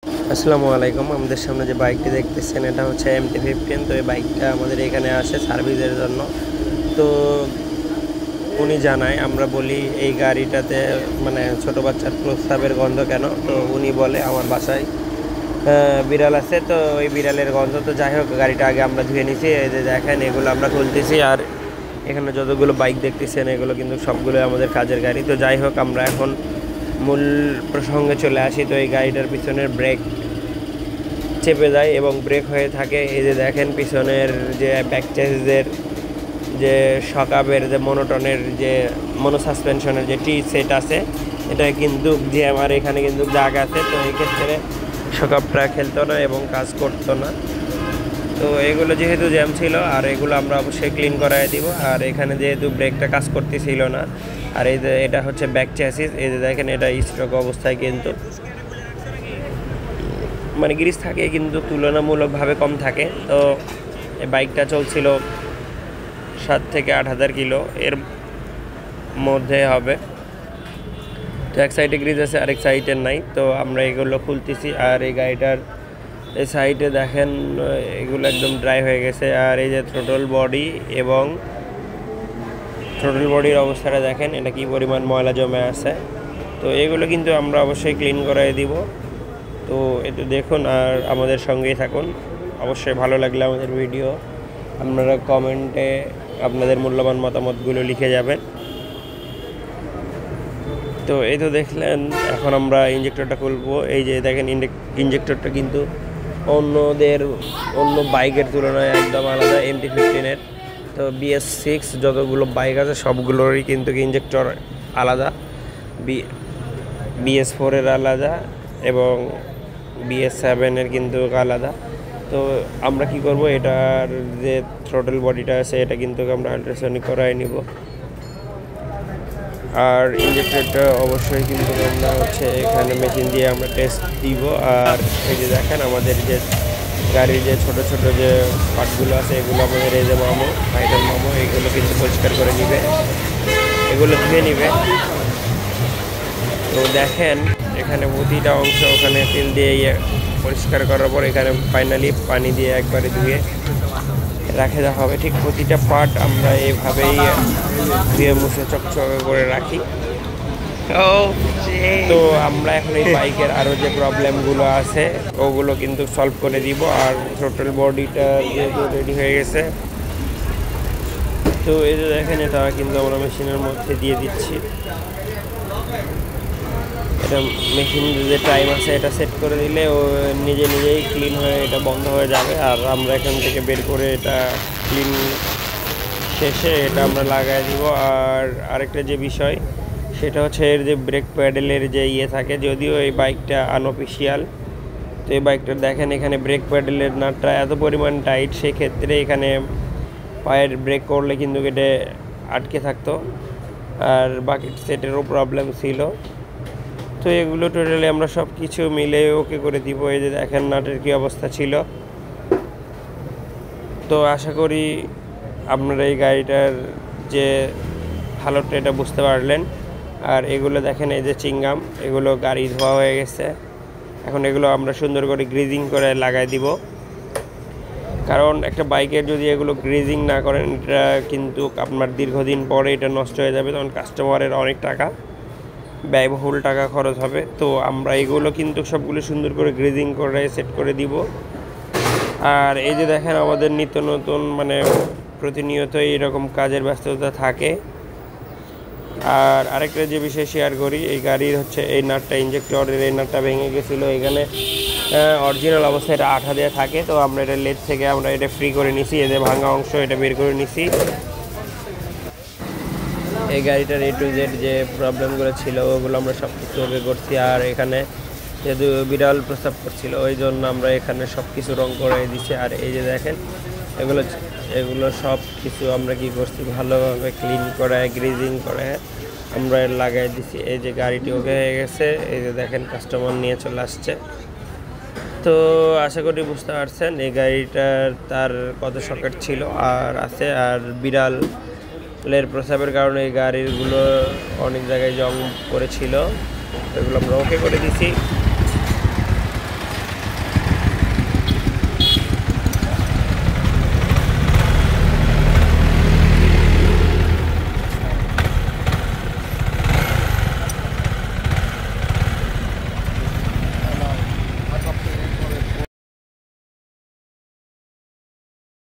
আসসালামু আলাইকুম। আমাদের সামনে যে বাইকটি দেখতেছেন এটা হচ্ছে MT-15। তো এই বাইকটা আমাদের এখানে আসে সার্ভিসের জন্য। তো উনি জানায়, আমরা বলি এই গাড়িটাতে মানে ছোট বাচ্চার প্রস্রাবের গন্ধ কেন। তো উনি বলে আমার বাসায় বিড়াল আছে, তো ওই বিড়ালের গন্ধ। তো যাই হোক, গাড়িটা আগে আমরা ধুয়ে নিছি। এই যে দেখেন, এগুলো আমরা তুলতেছি। আর এখানে যতগুলো বাইক দেখতেছেন এগুলো কিন্তু সবগুলো আমাদের কাজের গাড়ি। তো যাই হোক, আমরা এখন মূল প্রসঙ্গে চলে আসি। তো এই গাড়িটার পিছনের ব্রেক চেপে যায় এবং ব্রেক হয়ে থাকে। এই যে দেখেন, পিছনের যে ব্যাক চেসিসের যে শকআপের যে মনোটনের যে মনো সাসপেনশনের যে টি সেট আছে, এটা কিন্তু যে আমার এখানে কিন্তু দাগ আছে। তো এই ক্ষেত্রে শকআপটা খেলতো না এবং কাজ করতো না। তো এগুলো যেহেতু জ্যাম ছিল, আর এগুলো আমরা অবশ্যই ক্লিন করাই দিব। আর এখানে যেহেতু ব্রেকটা কাজ করতেছিল না, আর এই যে এটা হচ্ছে ব্যাক চ্যাসিস। এই যে দেখেন, এটা স্ট্রোক অবস্থায় কিন্তু মানে গ্রিস থাকে কিন্তু তুলনামূলকভাবে কম থাকে। তো এই বাইকটা চলছিল 7 থেকে 8,000 কিলো এর মধ্যে হবে। তো এক সাইডে গ্রিজ আছে, আরেক সাইডের নাই। তো আমরা এগুলো খুলতেছি। আর এই গাড়িটার এই সাইডে দেখেন, এগুলো একদম ড্রাই হয়ে গেছে। আর এই যে থ্রোটল বডি এবং থ্রোটল বডির অবস্থাটা দেখেন, এটা কি পরিমাণ ময়লা জমে আছে। তো এগুলো কিন্তু আমরা অবশ্যই ক্লিন করাই দিব। তো একটু দেখুন আর আমাদের সঙ্গেই থাকুন। অবশ্যই ভালো লাগলে আমাদের ভিডিও আপনারা কমেন্টে আপনাদের মূল্যবান মতামতগুলো লিখে যাবেন। তো এই তো দেখলেন, এখন আমরা ইঞ্জেক্টরটা খুলবো। এই যে দেখেন, ইঞ্জেক্টরটা কিন্তু অন্য বাইকের তুলনায় একদম আলাদা MT-15-এর। তো BS6 যতগুলো বাইক আছে সবগুলোরই কিন্তু ইঞ্জেক্টর আলাদা। BS4-এর আলাদা এবং BS7-এর কিন্তু আলাদা। তো আমরা কি করব, এটার যে থ্রোটল বডিটা আছে এটা কিন্তু আমরা আল্ট্রাসনিক করাই নিব। আর ইঞ্জেক্টরটা অবশ্যই কিন্তু আমরা হচ্ছে এখানে মেশিন দিয়ে আমরা টেস্ট দিব। আর এই যে দেখেন, আমাদের যে গাড়ির যে ছোট ছোট যে পার্টগুলো আছে এগুলো আমাদের এই যে ভাইটাল মামো এগুলো কিন্তু পরিষ্কার করে নিবে, এগুলো ধুয়ে নিবে। তো দেখেন, এখানে প্রতিটা অংশ ওখানে তেল দিয়ে পরিষ্কার করার পর এখানে ফাইনালি পানি দিয়ে একবারে ধুয়ে রাখে দেওয়া হবে। ঠিক প্রতিটা পার্ট আমরা এইভাবেই ধুয়ে মুছে চকচকে করে রাখি। তো আমরা এখন এই বাইকের আরও যে প্রবলেমগুলো আছে ওগুলো কিন্তু সলভ করে দিব। আর থ্রোটল বডিটা যেহেতু রেডি হয়ে গেছে, তো এই যে দেখেন, এটা কিন্তু আমরা মেশিনের মধ্যে দিয়ে দিচ্ছি। এটা মেশিন যে টাইম আছে এটা সেট করে দিলে ও নিজেই ক্লিন হয়ে এটা বন্ধ হয়ে যাবে। আর আমরা এখান থেকে বের করে এটা ক্লিন শেষে এটা আমরা লাগাই দিব। আর আরেকটা যে বিষয় সেটা হচ্ছে এর যে ব্রেক প্যাডেলের যে থাকে, যদিও এই বাইকটা আনঅফিসিয়াল। তো এই বাইকটা দেখেন, এখানে ব্রেক প্যাডেলের নাটটা এত পরিমাণ টাইট, সেক্ষেত্রে এখানে পায়ের ব্রেক করলে কিন্তু এটা আটকে থাকতো। আর বাকি সেটেরও প্রবলেম ছিল। তো এগুলো টোটালি আমরা সব কিছু মিলে ওকে করে দিব। এই যে দেখেন নাটের কী অবস্থা ছিল। তো আশা করি আপনারা এই গাড়িটার যে ভালোটা এটা বুঝতে পারলেন। আর এগুলো দেখেন, এই যে চিংগাম, এগুলো গাড়ি ধোয়া হয়ে গেছে। এখন এগুলো আমরা সুন্দর করে গ্রিজিং করে লাগাই দিব। কারণ একটা বাইকের যদি এগুলো গ্রিজিং না করেন, এটা কিন্তু আপনার দীর্ঘদিন পরে এটা নষ্ট হয়ে যাবে, তখন কাস্টমারের অনেক টাকা ব্যয়বহুল টাকা খরচ হবে। তো আমরা এগুলো কিন্তু সবগুলো সুন্দর করে গ্রিজিং করে সেট করে দিব। আর এই যে দেখেন, আমাদের নিত্য নতুন মানে প্রতিনিয়তই এরকম কাজের ব্যস্ততা থাকে। আর আরেকটা যে বিষয় শেয়ার করি, এই গাড়ির হচ্ছে এই নাটটা, ইঞ্জেক্টরের এই নাটটা ভেঙে গেছিলো। এখানে অরিজিনাল অবস্থায় এটা আঠা দেওয়া থাকে। তো আমরা এটা লেদ থেকে আমরা এটা ফ্রি করে নিছি, এদের ভাঙা অংশ এটা বের করে নিছি। এই গাড়িটার A to Z যে প্রবলেমগুলো ছিল ওগুলো আমরা সব কিছু ওকে করছি। আর এখানে যেহেতু বিড়াল প্রস্রাব করছিল, ওই জন্য আমরা এখানে সব কিছু রং করে দিচ্ছি। আর এই যে দেখেন, এগুলো সব কিছু আমরা কি করছি, ভালোভাবে ক্লিন করে গ্রিজিং করে আমরা লাগাই দিছি। এই যে গাড়িটি ওকে হয়ে গেছে। এই যে দেখেন, কাস্টমার নিয়ে চলে আসছে। তো আশা করি বুঝতে পারছেন এই গাড়িটার তার কত সকেট ছিল আর আছে। আর বিড়ালের প্রস্রাবের কারণে এই গাড়িগুলো অনেক জায়গায় জং করেছিল, এগুলো আমরা ওকে করে দিছি।